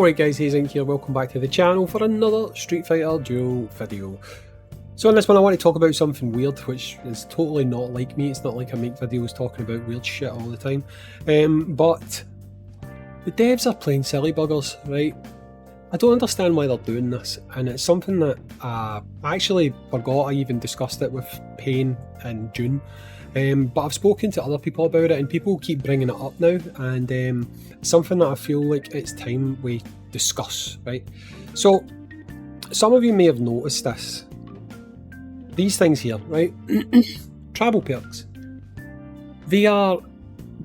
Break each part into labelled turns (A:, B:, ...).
A: Alright guys, Hayzink here, welcome back to the channel for another Street Fighter Duel video. So in this one I want to talk about something weird, which is totally not like me. It's not like I make videos talking about weird shit all the time. But the devs are playing silly buggers, right? I don't understand why they're doing this, and it's something that I actually forgot I even discussed it with Payne in June. But I've spoken to other people about it, and people keep bringing it up now, and it's something that I feel like it's time we discuss, right? So, some of you may have noticed this. These things here, right? Travel perks. They are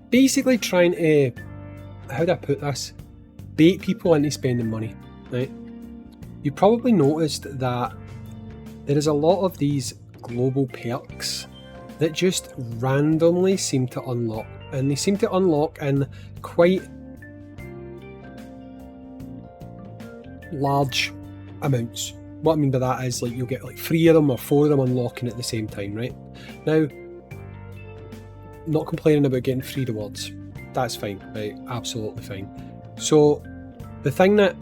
A: basically trying to, how do I put this? Bait people into spending money, right? You probably noticed that there is a lot of these global perks that just randomly seem to unlock, and they seem to unlock in quite large amounts. What I mean by that is, like, you'll get like 3 of them or 4 of them unlocking at the same time, right? Now, not complaining about getting free rewards, that's fine, right? Absolutely fine. So the thing that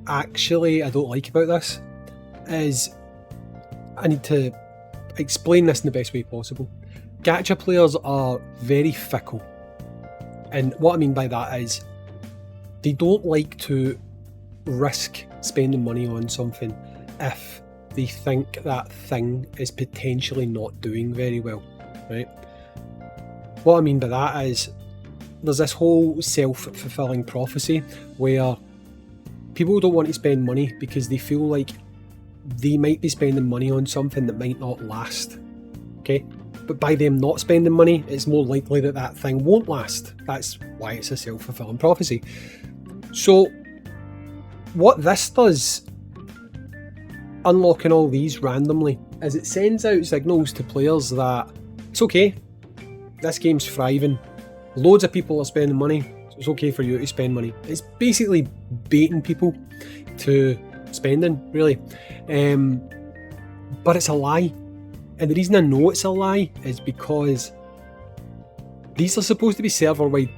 A: actually I don't like about this is I need to explain this in the best way possible. Gacha players are very fickle, and what I mean by that is they don't like to risk spending money on something if they think that thing is potentially not doing very well, right? What I mean by that is there's this whole self-fulfilling prophecy where people don't want to spend money because they feel like they might be spending money on something that might not last, okay? But by them not spending money, it's more likely that that thing won't last. That's why it's a self-fulfilling prophecy. So what this does, unlocking all these randomly, is it sends out signals to players that it's okay, this game's thriving, loads of people are spending money, so it's okay for you to spend money. It's basically baiting people to spending, really. But it's a lie, and the reason I know it's a lie is because these are supposed to be server-wide,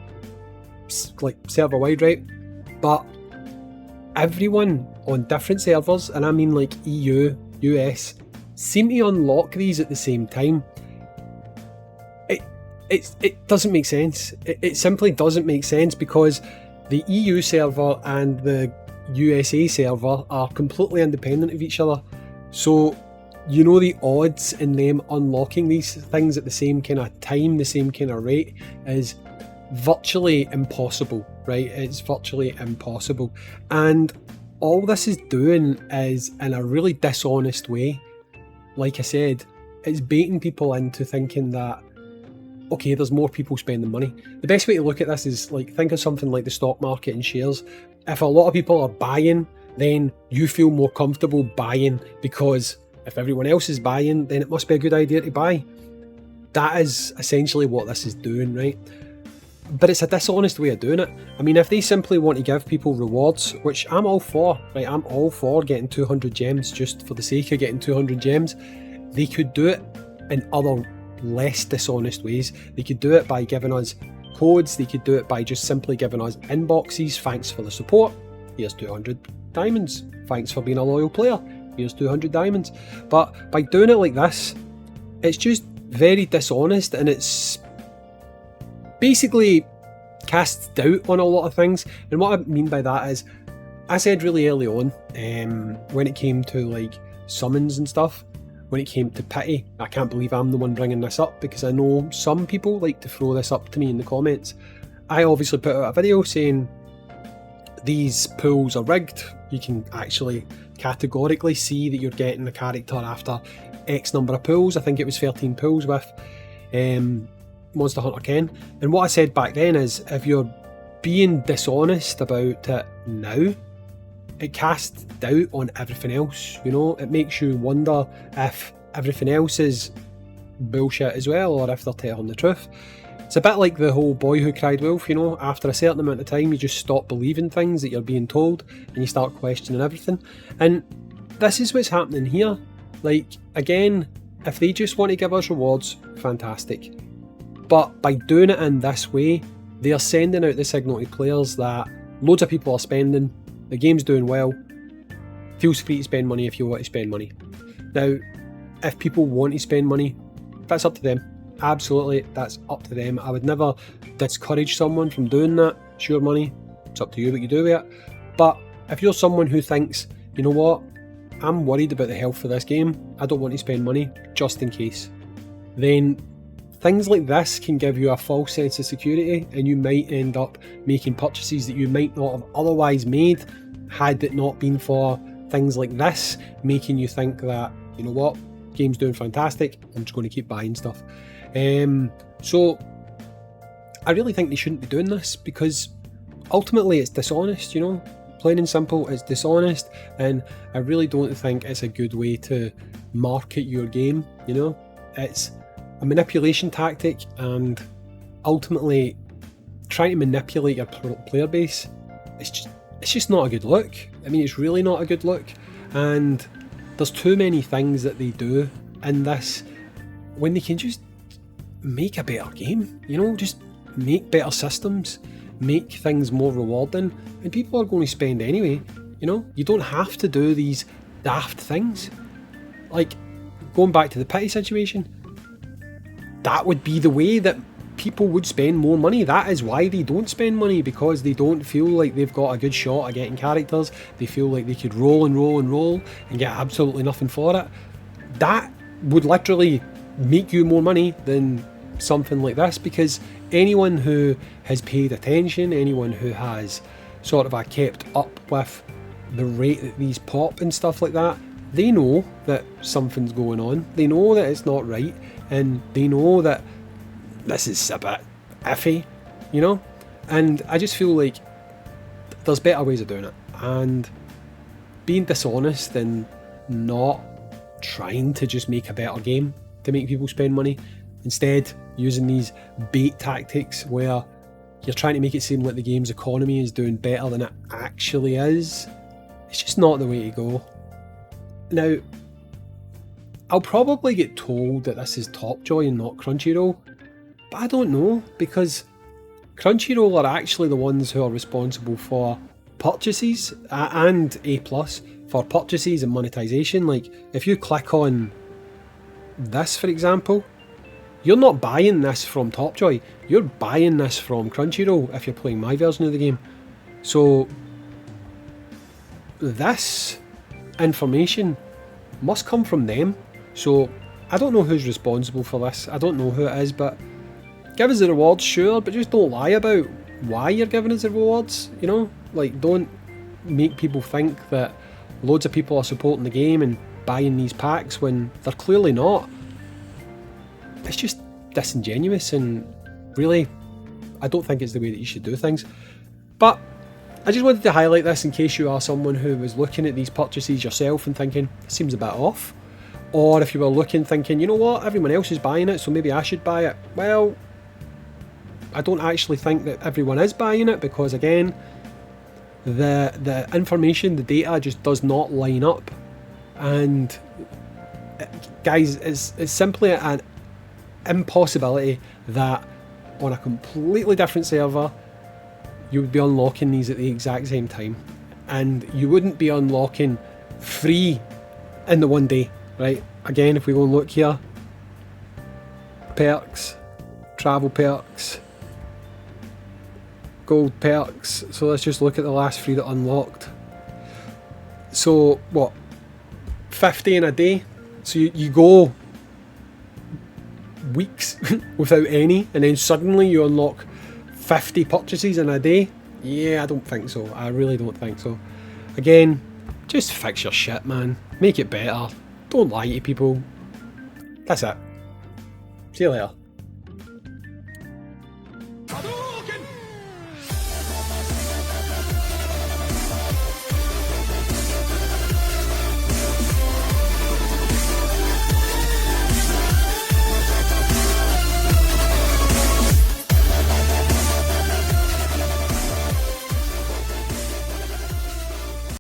A: right? But everyone on different servers, and I mean like EU, US, seem to unlock these at the same time. It doesn't make sense. It simply doesn't make sense, because the EU server and the USA server are completely independent of each other. So, you know, the odds in them unlocking these things at the same kind of time, the same kind of rate, is virtually impossible, right? It's virtually impossible. And all this is doing is, in a really dishonest way, like I said, it's baiting people into thinking that, okay, there's more people spending money. The best way to look at this is, like, think of something like the stock market and shares. If a lot of people are buying, then you feel more comfortable buying, because if everyone else is buying, then it must be a good idea to buy. That is essentially what this is doing, right? But it's a dishonest way of doing it. I mean, if they simply want to give people rewards, which I'm all for, right? I'm all for getting 200 gems just for the sake of getting 200 gems. They could do it in other less dishonest ways. They could do it by giving us codes. They could do it by just simply giving us inboxes. Thanks for the support. Here's 200 diamonds. Thanks for being a loyal player. Here's 200 diamonds. But by doing it like this, it's just very dishonest, and it's basically casts doubt on a lot of things. And what I mean by that is, I said really early on, when it came to like summons and stuff, when it came to pity, I can't believe I'm the one bringing this up, because I know some people like to throw this up to me in the comments. I obviously put out a video saying these pools are rigged. You can actually categorically see that you're getting a character after X number of pools. I think it was 13 pools with Monster Hunter Ken. And what I said back then is, if you're being dishonest about it now, it casts doubt on everything else, you know? It makes you wonder if everything else is bullshit as well, or if they're telling the truth. It's a bit like the whole boy who cried wolf, you know? After a certain amount of time, you just stop believing things that you're being told, and you start questioning everything. And this is what's happening here. Like, again, if they just want to give us rewards, fantastic. But by doing it in this way, they are sending out the signal to players that loads of people are spending, the game's doing well, feel free to spend money if you want to spend money. Now, if people want to spend money, that's up to them. Absolutely, that's up to them. I would never discourage someone from doing that. Sure, money, it's up to you what you do with it. But if you're someone who thinks, you know what, I'm worried about the health of this game, I don't want to spend money just in case, then things like this can give you a false sense of security, and you might end up making purchases that you might not have otherwise made had it not been for things like this, making you think that, you know what, game's doing fantastic, I'm just going to keep buying stuff. So I really think they shouldn't be doing this, because ultimately it's dishonest, you know, plain and simple, it's dishonest, and I really don't think it's a good way to market your game, you know. It's a manipulation tactic, and ultimately trying to manipulate your player base, it's just not a good look. I mean, it's really not a good look, and there's too many things that they do in this when they can just make a better game, you know, just make better systems, make things more rewarding, and people are going to spend anyway, you know. You don't have to do these daft things. Like, going back to the pity situation, that would be the way that people would spend more money. That is why they don't spend money, because they don't feel like they've got a good shot at getting characters. They feel like they could roll and roll and roll and get absolutely nothing for it. That would literally make you more money than something like this, because anyone who has paid attention, anyone who has sort of kept up with the rate that these pop and stuff like that, they know that something's going on. They know that it's not right, and they know that this is a bit iffy, you know. And I just feel like there's better ways of doing it, and being dishonest and not trying to just make a better game to make people spend money, instead using these bait tactics where you're trying to make it seem like the game's economy is doing better than it actually is. It's just not the way to go. Now, I'll probably get told that this is Topjoy and not Crunchyroll, but I don't know, because Crunchyroll are actually the ones who are responsible for purchases and A+ for purchases and monetization. Like, if you click on this, for example, you're not buying this from Topjoy, you're buying this from Crunchyroll if you're playing my version of the game. So this information must come from them. So I don't know who's responsible for this, I don't know who it is, but give us the rewards, sure, but just don't lie about why you're giving us the rewards, you know? Like, don't make people think that loads of people are supporting the game and buying these packs when they're clearly not. It's just disingenuous, and really, I don't think it's the way that you should do things. But I just wanted to highlight this in case you are someone who was looking at these purchases yourself and thinking, this seems a bit off. Or if you were looking thinking, you know what, everyone else is buying it, so maybe I should buy it. Well, I don't actually think that everyone is buying it, because again, the information, the data just does not line up. And guys, it's simply an impossibility that on a completely different server you would be unlocking these at the exact same time, and you wouldn't be unlocking 3 in the one day, right? Again, if we go and look here, perks, travel perks, gold perks, so let's just look at the last 3 that unlocked. So what, 50 in a day? So you go weeks without any, and then suddenly you unlock 50 purchases in a day? Yeah, I don't think so. I really don't think so. Again, just fix your shit, man. Make it better. Don't lie to people. That's it. See you later.